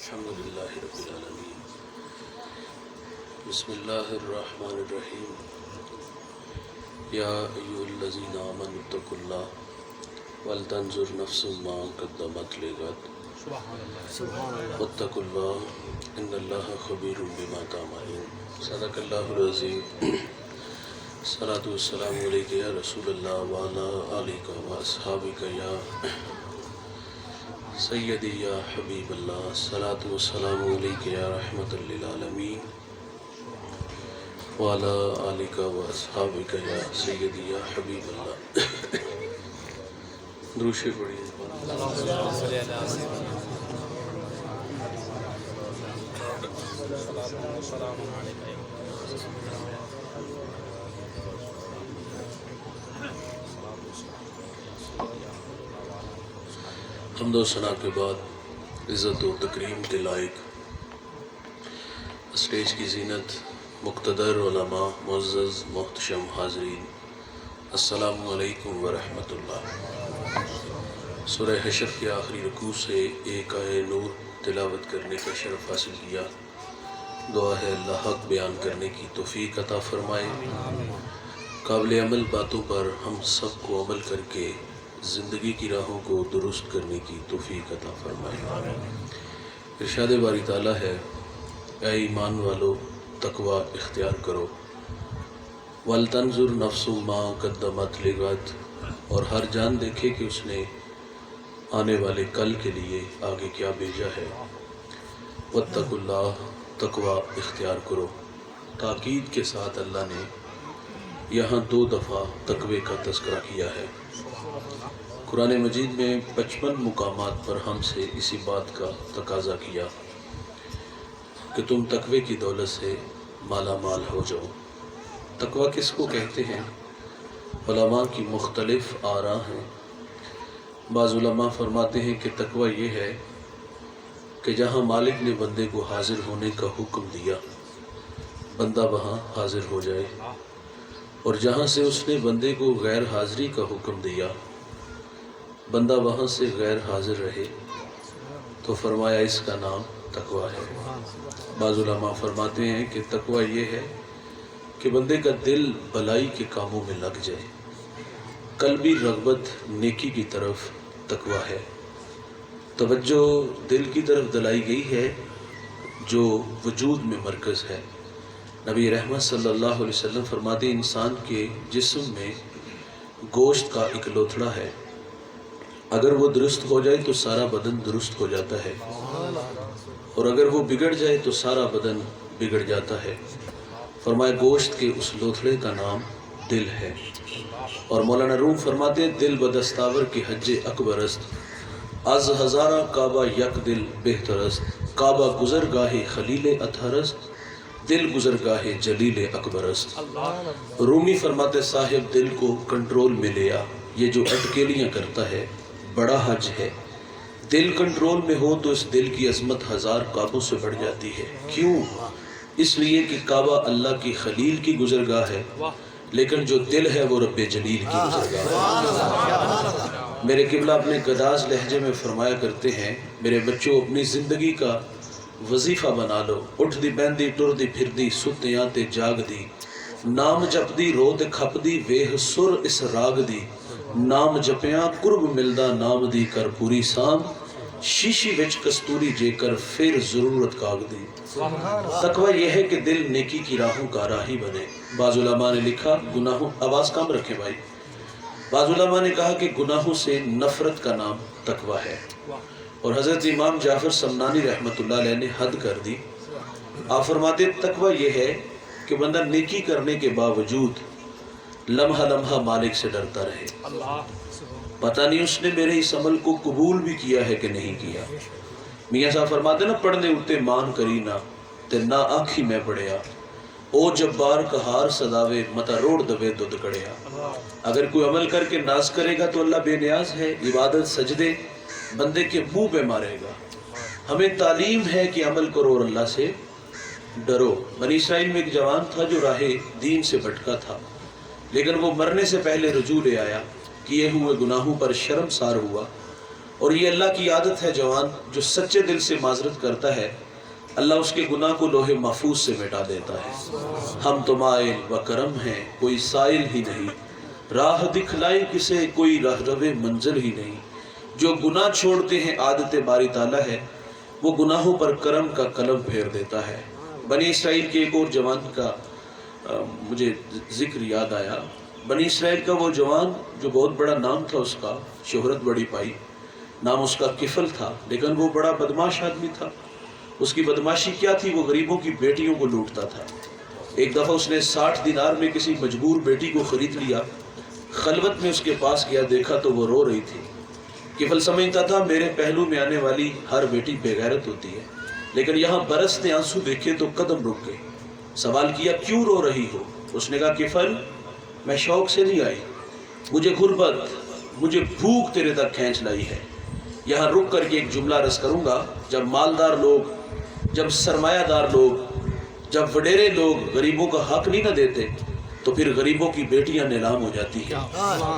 الحمدللہ رب العالمین بسم اللہ الرحمن الرحیم یا ایھا الذین آمنوا اتقوا اللہ ولتنظر نفس ما قدمت لغد واتقوا اللہ ان اللہ خبیر بما تعملون۔ صدق اللہ العظیم۔ الصلاۃ والسلام علیک یا رسول اللہ وعلی آلک واصحابک یا سیدی یا حبیب اللہ، الصلاۃ والسلام علیک یا رحمۃ للعالمین وعلی آلک واصحابک یا سیدی یا حبیب اللہ۔ درود شریف پڑھیے۔ حمد و ثنا کے بعد عزت و تکریم کے لائق اسٹیج کی زینت، مقتدر علماء، معزز محتشم حاضرین، السلام علیکم ورحمۃ اللہ۔ سورہ حشر کے آخری رکوع سے ایک آیہ نور تلاوت کرنے کا شرف حاصل کیا۔ دعا ہے اللہ حق بیان کرنے کی توفیق عطا فرمائے۔ قابل عمل باتوں پر ہم سب کو عمل کر کے زندگی کی راہوں کو درست کرنے کی توفیق عطا فرمائے۔ ارشاد باری تعالیٰ ہے، اے ایمان والو تقوی اختیار کرو، وَلْتَنْظُرْ نَفْسٌ مَا قَدَّمَتْ لِغَدٍ، اور ہر جان دیکھے کہ اس نے آنے والے کل کے لیے آگے کیا بھیجا ہے۔ وَاتَّقُوا اللَّهَ، تقوی اختیار کرو۔ تاکید کے ساتھ اللہ نے یہاں 2 دفعہ تقوی کا تذکرہ کیا ہے۔ قرآن مجید میں 55 مقامات پر ہم سے اسی بات کا تقاضا کیا کہ تم تقوی کی دولت سے مالا مال ہو جاؤ۔ تقوی کس کو کہتے ہیں؟ علماء کی مختلف آراء ہیں۔ بعض علماء فرماتے ہیں کہ تقوی یہ ہے کہ جہاں مالک نے بندے کو حاضر ہونے کا حکم دیا، بندہ وہاں حاضر ہو جائے، اور جہاں سے اس نے بندے کو غیر حاضری کا حکم دیا، بندہ وہاں سے غیر حاضر رہے، تو فرمایا اس کا نام تقوی ہے۔ بعض علماء فرماتے ہیں کہ تقوی یہ ہے کہ بندے کا دل بھلائی کے کاموں میں لگ جائے، قلبی رغبت نیکی کی طرف تقوی ہے۔ توجہ دل کی طرف دلائی گئی ہے جو وجود میں مرکز ہے۔ نبی رحمت صلی اللہ علیہ وسلم فرماتے ہیں، انسان کے جسم میں گوشت کا ایک لوتھڑا ہے، اگر وہ درست ہو جائے تو سارا بدن درست ہو جاتا ہے، اور اگر وہ بگڑ جائے تو سارا بدن بگڑ جاتا ہے۔ فرمایا گوشت کے اس لوتھڑے کا نام دل ہے۔ اور مولانا روم فرماتے ہیں، دل بدستاور کے حج اکبر است، از ہزارہ کعبہ یک دل بہتر است، کعبہ گزر گاہ خلیل اطہر است، دل گزر گاہ جلیل اکبر است۔ رومی فرماتے صاحب دل کو کنٹرول میں لیا، یہ جو اٹکیلیاں کرتا ہے بڑا حج ہے۔ دل کنٹرول میں ہو تو اس دل کی عظمت 1000 کعبوں سے بڑھ جاتی ہے۔ کیوں؟ اس لیے کہ کعبہ اللہ کی خلیل کی گزرگاہ ہے، لیکن جو دل ہے وہ رب جلیل کی گزرگاہ ہے۔ میرے قبلہ اپنے گداز لہجے میں فرمایا کرتے ہیں، میرے بچوں اپنی زندگی کا وظیفہ بنا لو، اٹھ دی بہندی ٹر دی پھر دی ستیاں تے جاگ دی، نام جپ دی رو تے کھپ دی ویہ سر اس راگ دی، نام جپیاں قرب ملدا نام دی کر پوری سام، شیشی وچ کستوری جے کر پھر ضرورت کاغ دی۔ تقوی یہ ہے کہ دل نیکی کی راہوں کا راہی بنے۔ بعض علماء نے لکھا گناہوں، آواز کم رکھیں بھائی، بعض علماء نے کہا کہ گناہوں سے نفرت کا نام تقوی ہے، اور حضرت امام جعفر سمنانی رحمۃ اللہ علیہ نے حد کر دی۔ آپ فرماتے تقوی یہ ہے کہ بندہ نیکی کرنے کے باوجود لمحہ لمحہ مالک سے ڈرتا رہے، پتہ نہیں اس نے میرے اس عمل کو قبول بھی کیا ہے کہ نہیں کیا۔ میاں صاحب فرماتے نا، پڑھنے اتے مان کری نہ تے نہ آنکھی میں پڑھیا، او جبار کہار صداوے متا روڑ دوے دودھ کڑیا۔ اگر کوئی عمل کر کے ناز کرے گا تو اللہ بے نیاز ہے، عبادت سجدے بندے کے منہ پہ مارے گا۔ ہمیں تعلیم ہے کہ عمل کرو اور اللہ سے ڈرو۔ بنی اسرائیل میں ایک جوان تھا جو راہ دین سے بھٹکا تھا، لیکن وہ مرنے سے پہلے رجوع لے آیا، کیے ہوئے گناہوں پر شرمسار ہوا، اور یہ اللہ کی عادت ہے جوان، جو سچے دل سے معذرت کرتا ہے اللہ اس کے گناہ کو لوح محفوظ سے مٹا دیتا ہے۔ ہم تو مائل و کرم ہیں، کوئی سائل ہی نہیں، راہ دکھلائے کسے کوئی رہرو منزل ہی نہیں۔ جو گناہ چھوڑتے ہیں عادت باری تعالیٰ ہے، وہ گناہوں پر کرم کا قلم پھیر دیتا ہے۔ بنی اسرائیل کے ایک اور جوان کا مجھے ذکر یاد آیا۔ بنی اسرائیل کا وہ جوان جو بہت بڑا نام تھا، اس کا شہرت بڑی پائی، نام اس کا کفل تھا، لیکن وہ بڑا بدماش آدمی تھا۔ اس کی بدماشی کیا تھی؟ وہ غریبوں کی بیٹیوں کو لوٹتا تھا۔ ایک دفعہ اس نے 60 دینار میں کسی مجبور بیٹی کو خرید لیا، خلوت میں اس کے پاس گیا، دیکھا تو وہ رو رہی تھی۔ کفل سمجھتا تھا میرے پہلو میں آنے والی ہر بیٹی بے غیرت ہوتی ہے، لیکن یہاں برستے آنسو دیکھے تو قدم رک گئے۔ سوال کیا کیوں رو رہی ہو؟ اس نے کہا کفل میں شوق سے نہیں آئی، مجھے غربت، مجھے بھوک تیرے تک کھینچ لائی ہے۔ یہاں رک کر کے ایک جملہ عرض کروں گا، جب مالدار لوگ، جب سرمایہ دار لوگ، جب وڈیرے لوگ غریبوں کا حق نہیں نہ دیتے تو پھر غریبوں کی بیٹیاں نیلام ہو جاتی ہیں۔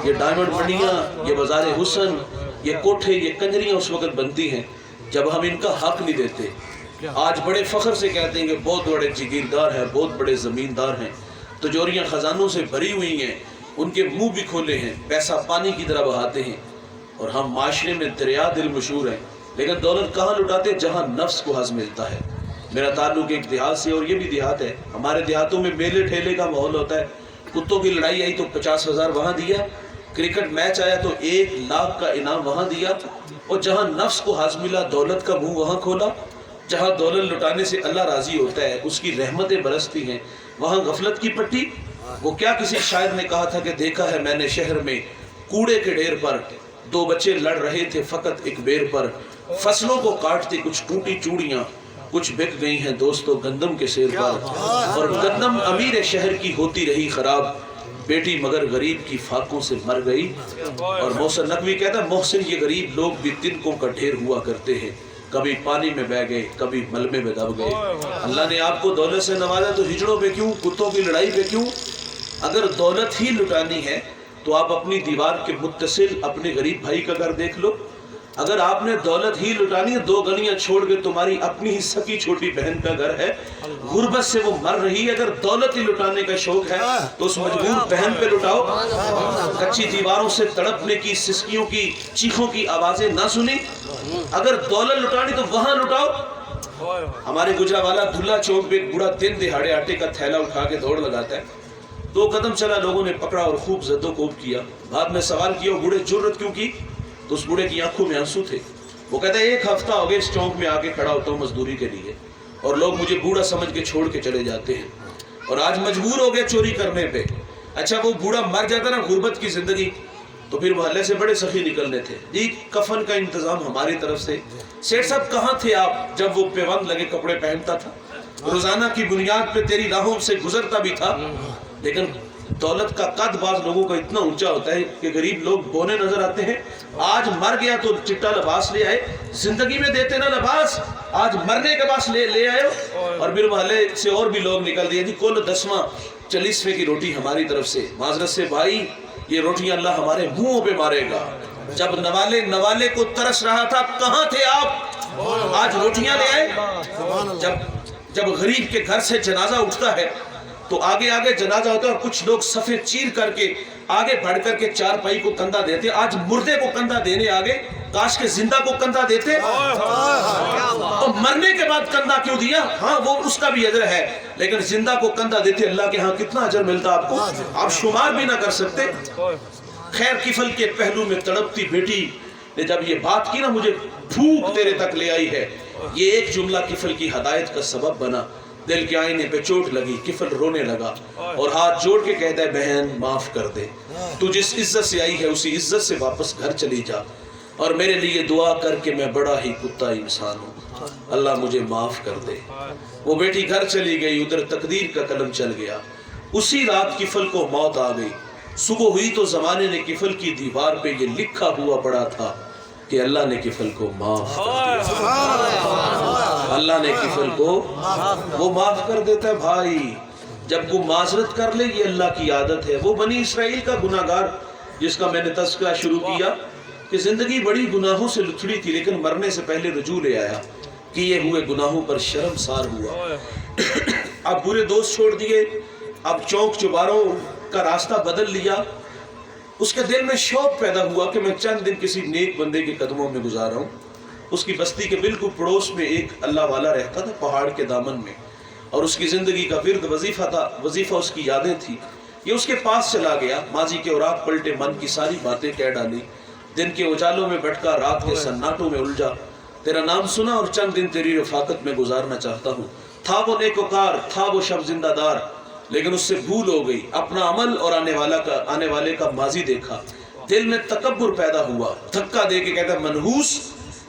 یہ ڈائمنڈ منڈیاں، یہ بازار حسن، یہ کوٹھے، یہ کنجریاں اس وقت بنتی ہیں جب ہم ان کا حق نہیں دیتے۔ آج بڑے فخر سے کہتے ہیں کہ بہت بڑے جگیردار ہیں، بہت بڑے زمیندار ہیں، تجوریاں خزانوں سے بھری ہوئی ہیں، ان کے منہ بھی کھولے ہیں، پیسہ پانی کی طرح بہاتے ہیں، اور ہم معاشرے میں دریا دل مشہور ہیں، لیکن دولت کہاں لٹاتے؟ جہاں نفس کو ہضم ملتا ہے۔ میرا تعلق ایک دیہات سے، اور یہ بھی دیہات ہے، ہمارے دیہاتوں میں میلے ٹھیلے کا ماحول ہوتا ہے۔ کتوں کی لڑائی آئی تو 50,000 وہاں دیا، کرکٹ میچ آیا تو 1 لاکھ کا انعام وہاں دیا، اور جہاں نفس کو ہضم ملا دولت کا منہ وہاں کھولا۔ جہاں دولت لٹانے سے اللہ راضی ہوتا ہے، اس کی رحمتیں برستی ہیں، وہاں غفلت کی پٹی۔ وہ کیا کسی شاعر نے کہا تھا کہ دیکھا ہے میں نے شہر میں کوڑے کے ڈھیر پر 2 بچے لڑ رہے تھے فقط ایک بیر پر، فصلوں کو کاٹتے کچھ ٹوٹی چوڑیاں، کچھ بک گئی ہیں دوستوں گندم کے سیر پر، اور گندم امیر شہر کی ہوتی رہی خراب، بیٹی مگر غریب کی فاقوں سے مر گئی۔ اور محسن نقوی کہتا ہے محسن یہ غریب لوگ بھی تنکوں کا ڈھیر ہوا کرتے ہیں، کبھی پانی میں بہ گئے، کبھی ملبے میں دب گئے۔ اللہ نے آپ کو دولت سے نوازا تو ہجڑوں پہ کیوں، کتوں کی لڑائی پہ کیوں؟ اگر دولت ہی لٹانی ہے تو آپ اپنی دیوار کے متصل اپنے غریب بھائی کا گھر دیکھ لو۔ اگر آپ نے دولت ہی لٹانی ہے، 2 گلیاں چھوڑ کے تمہاری اپنی ہی سکی چھوٹی بہن کا گھر ہے، غربت سے وہ مر رہی ہے۔ اگر دولت ہی لٹانے کا شوق ہے تو اس مجبور بہن پہ لٹاؤ۔ کچی دیواروں سے تڑپنے کی، سسکیوں کی، چیخوں کی آوازیں نہ سنی؟ اگر دولت لٹانی تو وہاں لٹاؤ۔ ہمارے گجرانوالہ دھلا چوک پہ ایک بوڑھا دن دہاڑے آٹے کا تھیلا اٹھا کے دوڑ لگاتا ہے، 2 قدم چلا، لوگوں نے پکڑا اور خوب زد و کوب کیا۔ بعد میں سوال کیا وہ بوڑھے جرت کیوں کی؟ تو اس بوڑھے کی آنکھوں میں آنسو تھے۔ وہ کہتا ہے 1 ہفتہ ہو گیا اس چوک میں آ کے کھڑا ہوتا ہوں مزدوری کے لیے، اور لوگ مجھے بوڑھا سمجھ کے چھوڑ کے چلے جاتے ہیں، اور آج مجبور ہو گئے چوری کرنے پہ۔ اچھا وہ بوڑھا مر جاتا نا غربت کی زندگی تو پھر محلے سے بڑے سخی نکلنے تھے، جی کفن کا انتظام ہماری طرف سے۔ سیٹھ صاحب کہاں تھے آپ جب وہ پیوند لگے کپڑے پہنتا تھا، روزانہ کی بنیاد پہ تیری راہوں سے گزرتا بھی تھا؟ لیکن دولت کا قد بعض لوگوں کا اتنا اونچا ہوتا ہے کہ غریب لوگ بونے نظر آتے ہیں۔ آج مر گیا تو چٹا لباس لے آئے، زندگی میں دیتے نا لباس، آج مرنے کے بعد لے آئے، اور پھر محلے سے اور بھی لوگ نکل دیے، جی کل 10واں 40ویں کی روٹی ہماری طرف سے۔ معذرت سے بھائی یہ روٹیاں اللہ ہمارے منہوں پہ مارے گا۔ جب نوالے کو ترس رہا تھا کہاں تھے آپ؟ آج روٹیاں لے آئے۔ جب غریب کے گھر سے جنازہ اٹھتا ہے تو آگے جنازہ ہوتا ہے، اور کچھ لوگ صفے چیر کر کے آگے بڑھ کر کے 4 پائی کو کندھا دیتے۔ آج مردے کو کندھا دینے آگے، کاش کے زندہ کو کندھا دیتے۔ تو مرنے کے بعد کندھا کیوں دیا؟ ہاں وہ اس کا بھی اجر ہے، لیکن زندہ کو کندھا دیتے اللہ کے ہاں کتنا اجر ملتا آپ کو، آپ شمار بھی نہ کر سکتے۔ خیر کفل کے پہلو میں تڑپتی بیٹی نے جب یہ بات کی نا مجھے بھوک تیرے تک لے آئی ہے، یہ ایک جملہ کفل کی ہدایت کا سبب بنا۔ دل کے آئینے پہ چوٹ لگی، کفل رونے لگا اور ہاتھ جوڑ کے کہتا ہے بہن معاف کر دے، تو جس عزت سے آئی ہے اسی عزت سے واپس گھر چلی جا، اور میرے لیے دعا کر کے میں بڑا ہی کتا انسان ہوں، اللہ مجھے معاف کر دے۔ وہ بیٹی گھر چلی گئی، ادھر تقدیر کا قلم چل گیا۔ اسی رات کفل کو موت آ گئی۔ صبح ہوئی تو زمانے نے کفل کی دیوار پہ یہ لکھا ہوا پڑا تھا کہ اللہ نے کفل کو معاف کر دیا۔ اللہ نے کفل کو وہ معاف کر دیتا ہے۔ بھائی جب کو معذرت کر لے یہ اللہ کی عادت ہے۔ وہ بنی اسرائیل کا گناہگار جس کا میں نے تذکرہ شروع کیا، کہ زندگی بڑی گناہوں سے لتھڑی تھی، لیکن مرنے سے پہلے رجوع لے آیا، کیے ہوئے گناہوں پر شرمسار ہوا۔ اب برے دوست چھوڑ دیے، اب چونک چوباروں کا راستہ بدل لیا۔ اس کے دل میں شوق پیدا ہوا کہ میں چند دن کسی نیک بندے کے قدموں میں گزارا ہوں۔ اس کی بستی کے بالکل پڑوس میں ایک اللہ والا رہتا تھا، پہاڑ کے دامن میں، اور اس کی زندگی کا ورد وظیفہ تھا، وظیفہ اس کی یادیں تھی۔ یہ اس کے پاس چلا گیا، ماضی کے اوراق پلٹے، من کی ساری باتیں کہہ ڈالی، دن کے اجالوں میں بھٹکا، رات کے سناٹوں میں الجھا، تیرا نام سنا اور چند دن تیری رفاقت میں گزارنا چاہتا ہوں۔ تھا وہ نیکوکار، تھا وہ شب زندہ دار، لیکن اس سے بھول ہو گئی، اپنا عمل اور آنے والے کا ماضی دیکھا، دل میں تکبر پیدا ہوا، دھکا دے کے کہتا منحوس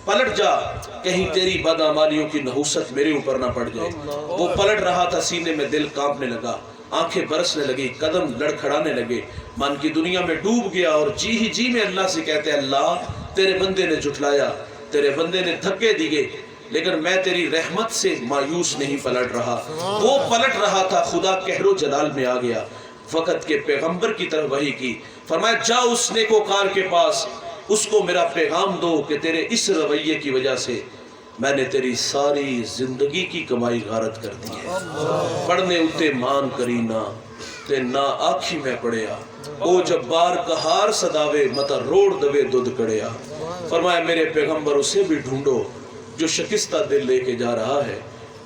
پلٹ جا، کہیں تیری بدعمالیوں کی نحوست میرے اوپر نہ پڑ جائے۔ وہ پلٹ رہا تھا، سینے میں دل کانپنے لگا، آنکھیں برسنے لگی، قدم لڑکھڑانے لگے، من کی دنیا میں ڈوب گیا، اور جی ہی جی میں اللہ سے کہتے اللہ تیرے بندے نے جھٹلایا، تیرے بندے نے دھکے دیے، لیکن میں تیری رحمت سے مایوس نہیں پلٹ رہا۔ وہ پلٹ رہا تھا، خدا قہر و جلال میں آ گیا، وقت کے پیغمبر کی طرف وحی کی، فرمایا جا اس نیکوکار کے پاس، اس کو میرا پیغام دو کہ تیرے اس رویے کی وجہ سے میں نے تیری ساری زندگی کی کمائی غارت کر دی ہے۔ پڑھنے اتے مان کرینا تے نہ آکھی میں پڑھیا، او جبار کہار صداوے متا روڑ دوے دودھ کڑیا۔ فرمایا میرے پیغمبر اسے بھی ڈھونڈو جو شکستہ دل لے کے جا رہا ہے،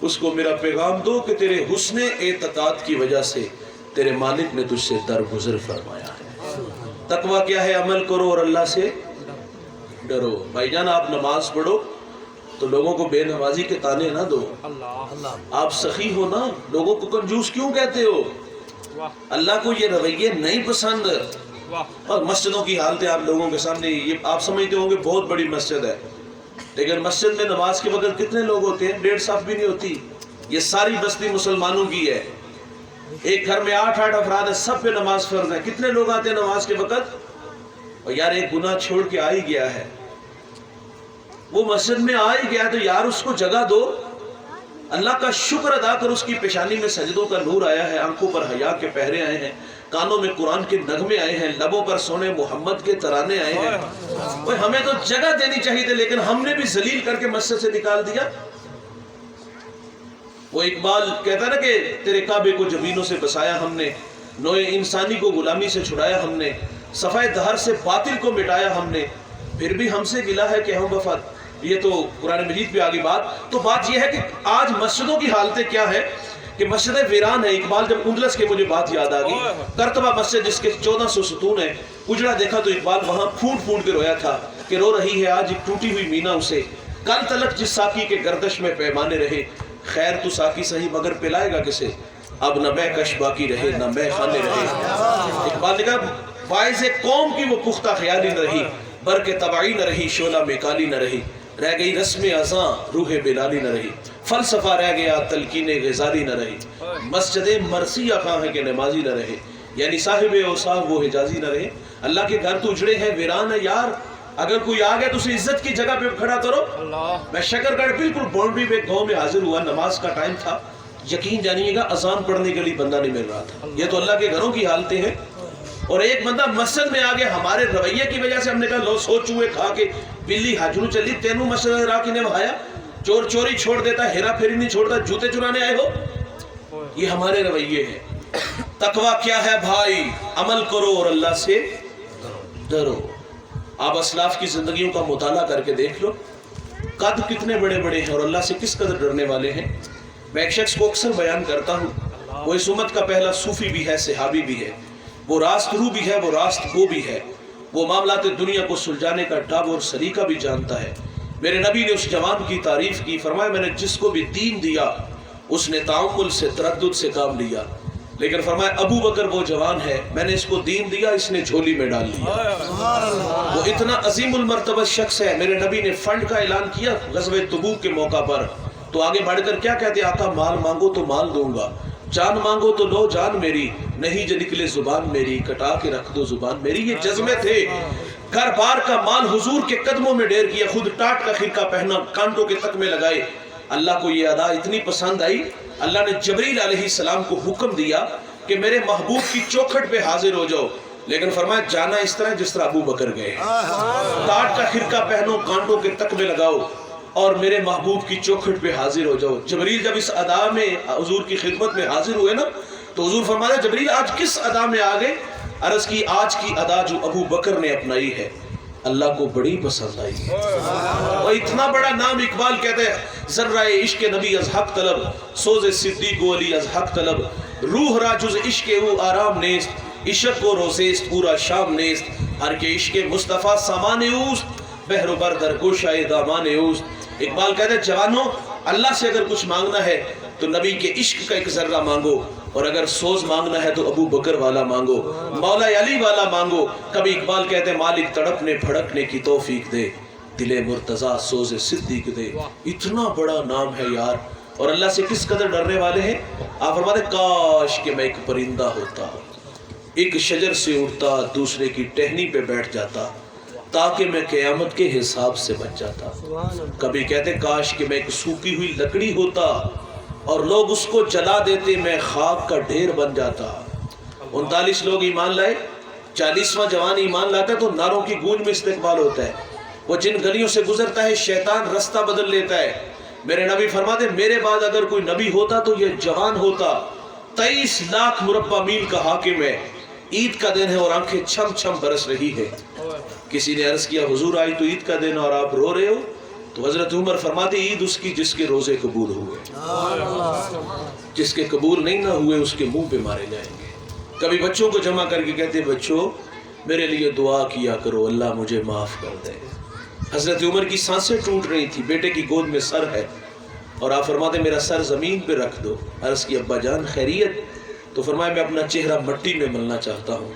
اس کو میرا پیغام دو کہ تیرے حسن اعتقاد کی وجہ سے تیرے مالک نے تجھ سے درگزر فرمایا ہے۔ تقویٰ کیا ہے؟ عمل کرو اور اللہ سے ڈرو۔ بھائی جان آپ نماز پڑھو تو لوگوں کو بے نمازی کے تانے نہ دو، آپ سخی ہو نا، لوگوں کو کنجوس کیوں کہتے ہو؟ اللہ کو یہ رویے نہیں پسند۔ اور مسجدوں کی حالتیں آپ لوگوں کے سامنے، یہ آپ سمجھتے ہوں گے بہت بڑی مسجد ہے، لیکن مسجد میں نماز کے وقت کتنے لوگ ہوتے ہیں؟ 1.5 صف بھی نہیں ہوتی۔ یہ ساری بستی مسلمانوں کی ہے، ایک گھر میں 8 افراد ہیں، سب پہ نماز فرض ہے، کتنے لوگ آتے ہیں نماز کے وقت؟ اور یار ایک گناہ چھوڑ کے آ ہی گیا ہے، وہ مسجد میں آ ہی گیا تو یار اس کو جگہ دو، اللہ کا شکر ادا کر، اس کی پیشانی میں سجدوں کا نور آیا ہے، آنکھوں پر حیا کے پہرے آئے ہیں، کانوں میں قرآن کے نغمے آئے ہیں، لبوں پر سونے محمد کے ترانے آئے ہیں۔ اوہ ہمیں تو جگہ دینی چاہیے تھی، لیکن ہم نے بھی ذلیل کر کے مسجد سے نکال دیا۔ وہ اقبال کہتا ہے نا کہ تیرے کعبے کو زمینوں سے بسایا ہم نے، نوع انسانی کو غلامی سے چھڑایا ہم نے، صفحہ دہر سے باطل کو مٹایا ہم نے، پھر بھی ہم سے گلہ ہے کہ ہم وفات۔ یہ تو قرآن مجید پہ آگی بات۔ تو بات یہ ہے کہ آج مسجدوں کی حالتیں کیا ہے کہ مسجد ویران ہے۔ اقبال جب اندلس کے مجھے بات یاد آ گئی، کرتبہ مسجد جس کے 1400 ستون ہیں، اجڑا دیکھا تو اقبال وہاں پھوٹ پھوٹ کے رویا تھا کہ رو رہی ہے آج ایک ٹوٹی ہوئی مینا اسے، کل تلک جس ساقی کے گردش میں پیمانے رہے، خیر تو ساقی صحیح مگر پلائے گا کسے، اب نہ میں کش باقی رہے نہ میں خانے رہے۔ اقبال نے کہا باعث قوم کی وہ پختہ خیالی نہ رہی، برق تبعی نہ رہی، شعلہ میں کالی نہ رہی، رہ گئی رسم ازاں روح بلالی نہ رہی، فلسفہ رہ گیا تلقین غزالی نہ رہی، مسجد مرثیہ خواہ ہے کہ نمازی نہ رہے، یعنی صاحب اوصاف وہ حجازی نہ رہے۔ اللہ کے گھر تو اجڑے ہیں، ویران ہے یار، اگر کوئی آ گیا تو اسے عزت کی جگہ پہ کھڑا کرو۔ میں شکرگڑھ بالکل باؤنڈری میں گاؤں میں حاضر ہوا، نماز کا ٹائم تھا، یقین جانیے گا اذان پڑھنے کے لیے بندہ نہیں مل رہا تھا۔ یہ تو اللہ کے گھروں کی حالتیں ہیں۔ اور ایک بندہ مسجد میں آگے، ہمارے رویے کی وجہ سے ہم نے کہا لو سو چوہے کھا کے بلی ہاجرو چلی، تینوں مسجد راکی نے بھایا، چور چوری چھوڑ دیتا، ہیرا پھیری نہیں چھوڑتا، جوتے چرانے آئے ہو، یہ ہمارے رویے ہیں۔ تقویٰ کیا ہے بھائی؟ عمل کرو اور اللہ سے ڈرو۔ آپ اسلاف کی زندگیوں کا مطالعہ کر کے دیکھ لو، قد کتنے بڑے بڑے ہیں اور اللہ سے کس قدر ڈرنے والے ہیں۔ میں ایک شخص کو اکثر بیان کرتا ہوں، وہ اس امت کا پہلا صوفی بھی ہے، صحابی بھی ہے، وہ راست رو بھی ہے، وہ راست گو بھی ہے، وہ معاملات دنیا کو سلجھانے کا ڈب اور سلیقہ بھی جانتا ہے۔ میرے نبی نے اس جوان کی تعریف کی، فرمایا میں نے جس کو بھی دین دیا اس نے تعامل سے تردد سے کام لیا، لیکن فرمایا ابو بکر وہ جوان ہے، میں نے اس کو دین دیا، اس نے جھولی میں ڈال لیا۔ وہ اتنا عظیم المرتبہ شخص ہے۔ میرے نبی نے فنڈ کا اعلان کیا غزوہ تبوک کے موقع پر، تو آگے بڑھ کر کیا کہتے؟ آقا مال مانگو تو مال دوں گا، جان مانگو تو لو جان میری، نہیں جو نکلے زبان میری، کٹا کے رکھ دو زبان میری۔ یہ جذبے تھے۔ گھر بار کا مال حضور کے قدموں میں ڈھیر کیا، خود ٹاٹ کا خرقہ پہنا، کانٹوں کے تکمے لگائے۔ اللہ کو یہ ادا اتنی پسند آئی، اللہ نے جبریل علیہ السلام کو حکم دیا کہ میرے محبوب کی چوکھٹ پہ حاضر ہو جاؤ۔ لیکن فرمایا جانا اس طرح جس طرح ابو بکر گئے ہیں. ٹاٹ کا خرقہ پہنو, کانٹوں کے تکبے لگاؤ اور میرے محبوب کی چوکھٹ پہ حاضر ہو جاؤ. جبریل جب اس ادا میں حضور کی خدمت میں حاضر ہوئے نا تو حضور فرمایا جبریل آج کس ادا میں آگئے؟ عرض کی آج کی ادا جو ابو بکر نے اپنائی ہے اللہ کو بڑی پسند آئی ہے. اور اتنا بڑا نام اقبال کہتے ہیں ذرہ عشق نبی از حق طلب, سوز صدیق و علی از حق طلب, روح را جز عشق او آرام نیست, عشق کو روزیست پورا شام نیست, ہر کے عشق مصطفیٰ سامان اوست, بحر و بر در گوشائے دامان اوست. اقبال کہتے ہیں جوانوں اللہ سے اگر کچھ مانگنا ہے تو نبی کے عشق کا ایک ذرہ مانگو, اور اگر سوز مانگنا ہے تو ابو بکر والا مانگو, مولا علی والا مانگو. کبھی اقبال کہتے ہیں مالک تڑپنے پھڑکنے کی توفیق دے, دل مرتضیٰ سوز صدیق دے. اتنا بڑا نام ہے یار, اور اللہ سے کس قدر ڈرنے والے ہیں. آپ فرماتے کاش کہ میں ایک پرندہ ہوتا, ایک شجر سے اڑتا دوسرے کی ٹہنی پہ بیٹھ جاتا تاکہ میں قیامت کے حساب سے بچ جاتا. کبھی کہتے کاش کہ میں ایک سوکھی ہوئی لکڑی ہوتا اور لوگ اس کو جلا دیتے, میں خاک کا ڈھیر بن جاتا. 39 لوگ ایمان لائے, 40واں جوان ایمان لاتا ہے تو نعروں کی گونج میں استقبال ہوتا ہے. وہ جن گلیوں سے گزرتا ہے شیطان رستہ بدل لیتا ہے. میرے نبی فرماتے میرے بعد اگر کوئی نبی ہوتا تو یہ جوان ہوتا. 23 لاکھ مربع میل کا حاکم ہے, عید کا دن ہے اور آنکھیں چھم چھم برس رہی ہے. کسی نے عرض کیا حضور آئی تو عید کا دن اور آپ رو رہے ہو؟ تو حضرت عمر فرماتے عید اس کی جس کے روزے قبول ہوئے, جس کے قبول نہیں نہ ہوئے اس کے منہ پہ مارے جائیں گے. کبھی بچوں کو جمع کر کے کہتے بچوں میرے لیے دعا کیا کرو اللہ مجھے معاف کر دے. حضرت عمر کی سانسیں ٹوٹ رہی تھی, بیٹے کی گود میں سر ہے اور آپ فرماتے میرا سر زمین پہ رکھ دو. عرض کی ابا جان خیریت؟ تو فرمایا میں اپنا چہرہ مٹی میں ملنا چاہتا ہوں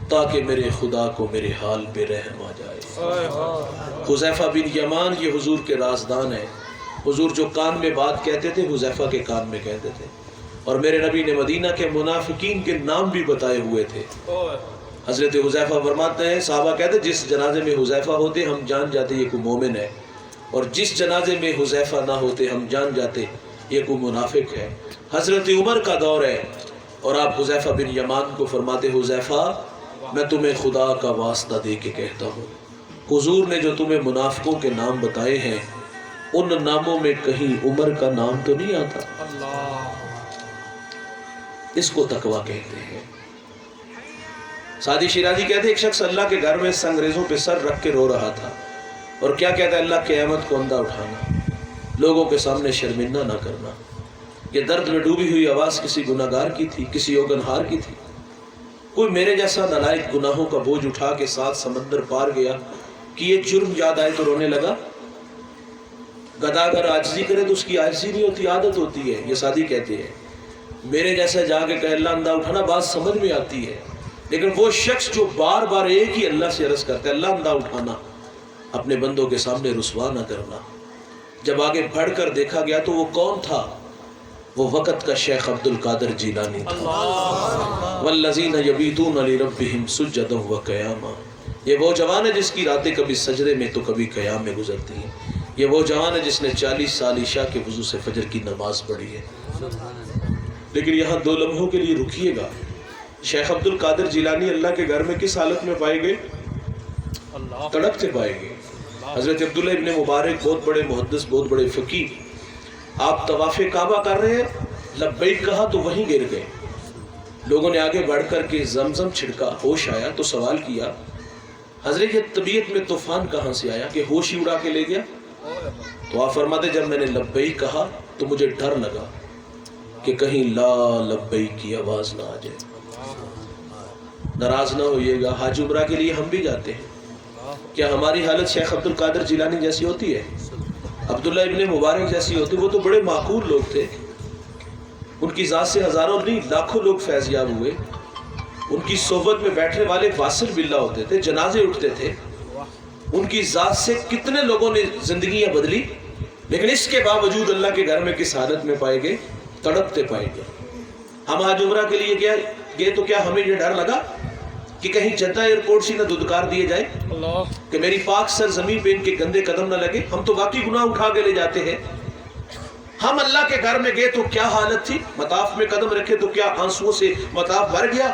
تاکہ میرے خدا کو میرے حال پہ رحم آ جائے. حذیفہ بن یمان یہ حضور کے رازدان ہیں. حضور جو کان میں بات کہتے تھے حذیفہ کے کان میں کہتے تھے, اور میرے نبی نے مدینہ کے منافقین کے نام بھی بتائے ہوئے تھے. حضرت حذیفہ فرماتے ہیں صحابہ کہتے جس جنازے میں حذیفہ ہوتے ہم جان جاتے یہ کوئی مومن ہے, اور جس جنازے میں حذیفہ نہ ہوتے ہم جان جاتے یہ کوئی منافق ہے. حضرت عمر کا دور ہے اور آپ حذیفہ بن یمان کو فرماتے حذیفہ میں تمہیں خدا کا واسطہ دے کے کہتا ہوں حضور نے جو تمہیں منافقوں کے نام بتائے ہیں ان ناموں میں کہیں عمر کا نام تو نہیں آتا. اس کو تقویٰ کہتے ہیں. سعدی شیرازی کہتے ہیں ایک شخص اللہ کے گھر میں سنگریزوں پہ سر رکھ کے رو رہا تھا اور کیا کہتا ہے اللہ قیامت کو اندھا اٹھانا, لوگوں کے سامنے شرمندہ نہ کرنا. یہ درد میں ڈوبی ہوئی آواز کسی گناہگار کی تھی, کسی اوگنہار کی تھی. کوئی میرے جیسا نالائق گناہوں کا بوجھ اٹھا کے ساتھ سمندر پار گیا کہ یہ جرم یاد آئے تو رونے لگا. گدھا اگر عاجزی کرے تو اس کی عاجزی نہیں ہوتی, عادت ہوتی ہے. یہ سعدی کہتے ہیں میرے جیسا جا کے کہ اللہ اندھا اٹھانا بات سمجھ میں آتی ہے, لیکن وہ شخص جو بار بار ایک ہی اللہ سے عرض کرتا ہے اللہ اندھا اٹھانا, اپنے بندوں کے سامنے رسوا نہ کرنا. جب آگے بڑھ کر دیکھا گیا تو وہ کون تھا؟ وہ وقت کا شیخ عبد القادر جیلانی تھا. والذین یبیتون لربہم سجدا وقیاما. یہ وہ جوان ہے جس کی راتیں کبھی سجدے میں تو کبھی قیام میں گزرتی ہیں. یہ وہ جوان ہے جس نے 40 سال عشاء کے وضو سے فجر کی نماز پڑھی ہے. لیکن یہاں 2 لمحوں کے لیے رکیے گا. شیخ عبد القادر جیلانی اللہ کے گھر میں کس حالت میں پائے گئے؟ تڑپتے پائے گئے. حضرت عبداللہ ابن مبارک بہت بڑے محدث, بہت بڑے فقیہ, آپ طواف کعبہ کر رہے ہیں, لبیک کہا تو وہیں گر گئے. لوگوں نے آگے بڑھ کر کے زمزم چھڑکا, ہوش آیا تو سوال کیا حضرت یہ طبیعت میں طوفان کہاں سے آیا کہ ہوش ہی اڑا کے لے گیا؟ تو آپ فرماتے جب میں نے لبیک کہا تو مجھے ڈر لگا کہ کہیں لا لبیک کی آواز نہ آ جائے. ناراض نہ ہوئیے گا, حج عمرہ کے لیے ہم بھی جاتے ہیں. کیا ہماری حالت شیخ عبد القادر جیلانی جیسی ہوتی ہے؟ عبداللہ ابن مبارک جیسی ہوتی؟ وہ تو بڑے معقول لوگ تھے, ان کی ذات سے ہزاروں نہیں لاکھوں لوگ فیض یاب ہوئے. ان کی صحبت میں بیٹھنے والے واصل باللہ ہوتے تھے, جنازے اٹھتے تھے. ان کی ذات سے کتنے لوگوں نے زندگیاں بدلی, لیکن اس کے باوجود اللہ کے گھر میں کس حالت میں پائے گئے؟ تڑپتے پائے گئے. ہم حج عمرہ کے لیے گئے تو کیا ہمیں یہ ڈر لگا کہ کہیں جدہ ایئرپورٹ سے نہ دودکار دیے جائے کہ میری پاک سر زمین پہ ان کے گندے قدم نہ لگے؟ ہم تو باقی گناہ اٹھا کے لے جاتے ہیں. ہم اللہ کے گھر میں گئے تو کیا حالت تھی؟ مطاف میں قدم رکھے تو کیا آنسوؤں سے مطاف بھر گیا؟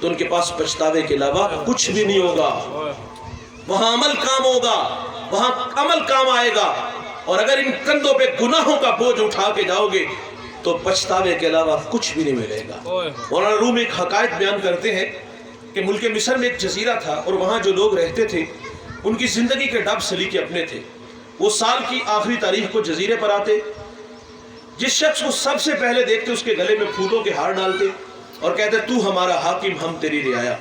تو ان کے پاس پچھتاوے کے علاوہ کچھ بھی نہیں ہوگا. وہاں عمل کام ہوگا, وہاں عمل کام آئے گا. اور اگر ان کندھوں پہ گناہوں کا بوجھ اٹھا کے جاؤ گے تو پچھتاوے کے علاوہ کچھ بھی نہیں ملے گا. مولانا روم ایک حقائق بیان کرتے ہیں کہ ملک مصر میں ایک جزیرہ تھا اور وہاں جو لوگ رہتے تھے ان کی زندگی کے ڈب سلیقے اپنے تھے. وہ سال کی آخری تاریخ کو جزیرے پر آتے, جس شخص کو سب سے پہلے دیکھتے اس کے گلے میں پھولوں کے ہار ڈالتے اور کہتے تو ہمارا حاکم, ہم تیری رعایا,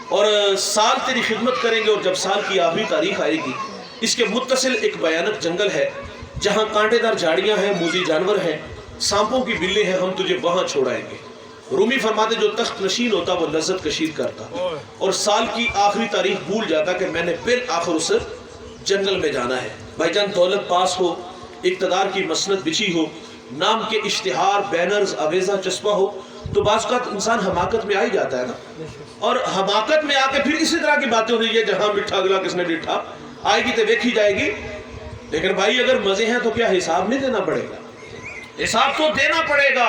اور سال تیری خدمت کریں گے. اور جب سال کی آخری تاریخ آئے گی, اس کے متصل ایک بھیانک جنگل ہے جہاں کانٹے دار جھاڑیاں ہیں, موذی جانور ہیں, سانپوں کی بلیں ہیں, ہم تجھے وہاں چھوڑائیں گے. رومی فرماتے جو تخت نشین ہوتا وہ لذت کشید کرتا اور سال کی آخری تاریخ بھول جاتا کہ میں نے بالآخر اس جنگل میں جانا ہے. بھائی جان, دولت پاس ہو, اقتدار کی مسند بچھی ہو, نام کے اشتہار, بینرز, آویزہ چسپا ہو, تو بعض اوقات انسان حماقت میں آ ہی جاتا ہے نا. اور حماقت میں آ کے پھر اسی طرح کی باتیں ہو رہی ہے جہاں مٹھا اگلا کس نے ڈٹھا, آئے گی تو دیکھی جائے گی. لیکن بھائی اگر مزے ہیں تو کیا حساب نہیں دینا پڑے گا؟ حساب تو دینا پڑے گا.